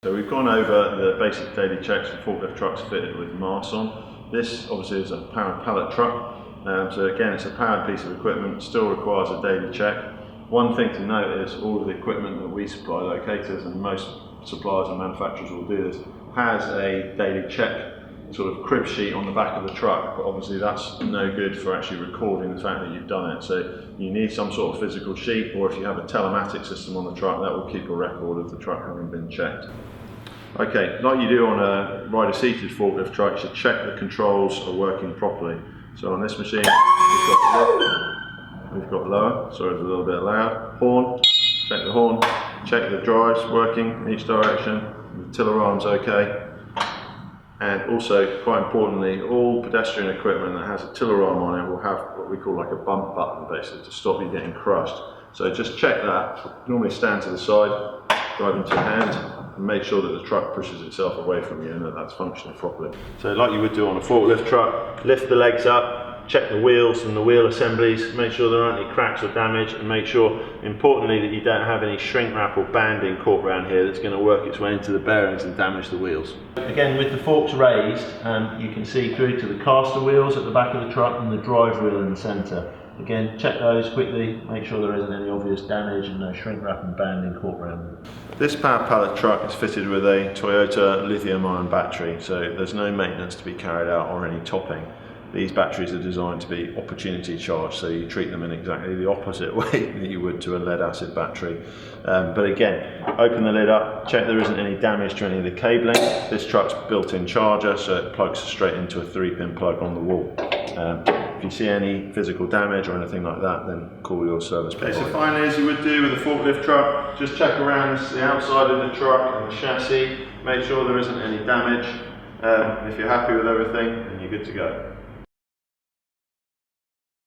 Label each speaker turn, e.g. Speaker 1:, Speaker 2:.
Speaker 1: So we've gone over the basic daily checks for forklift trucks fitted with masts on. This obviously is a powered pallet truck. So again, it's a powered piece of equipment, still requires a daily check. One thing to note is all of the equipment that we supply, Locators, and most suppliers and manufacturers will do this, has a daily check sort of crib sheet on the back of the truck, but obviously that's no good for actually recording the fact that you've done it. So you need some sort of physical sheet, or if you have a telematic system on the truck, that will keep a record of the truck having been checked. Okay, like you do on a rider-seated forklift truck, you should check the controls are working properly. So on this machine, we've got lower, sorry it's a little bit loud, horn, check the horn, check the drives working in each direction, the tiller arm's okay, and also, quite importantly, all pedestrian equipment that has a tiller arm on it will have what we call like a bump button, basically, to stop you getting crushed. So just check that, normally stand to the side, drive into your hand, and make sure that the truck pushes itself away from you and that that's functioning properly. So like you would do on a forklift truck, lift the legs up, check the wheels and the wheel assemblies, make sure there aren't any cracks or damage, and make sure, importantly, that you don't have any shrink wrap or banding caught around here that's going to work its way into the bearings and damage the wheels. Again, with the forks raised, you can see through to the caster wheels at the back of the truck and the drive wheel in the centre. Again, check those quickly, make sure there isn't any obvious damage and no shrink wrap and banding caught around them. This powered pallet truck is fitted with a Toyota Lithium battery, so there's no maintenance to be carried out or any topping. These batteries are designed to be opportunity charged, so you treat them in exactly the opposite way that you would to a lead acid battery. But again, open the lid up, check there isn't any damage to any of the cabling. This truck's built-in charger, so it plugs straight into a 3-pin plug on the wall. If you see any physical damage or anything like that, then call your service provider. Okay, so finally, as you would do with a forklift truck, just check around the outside of the truck and the chassis, make sure there isn't any damage. If you're happy with everything, then you're good to go.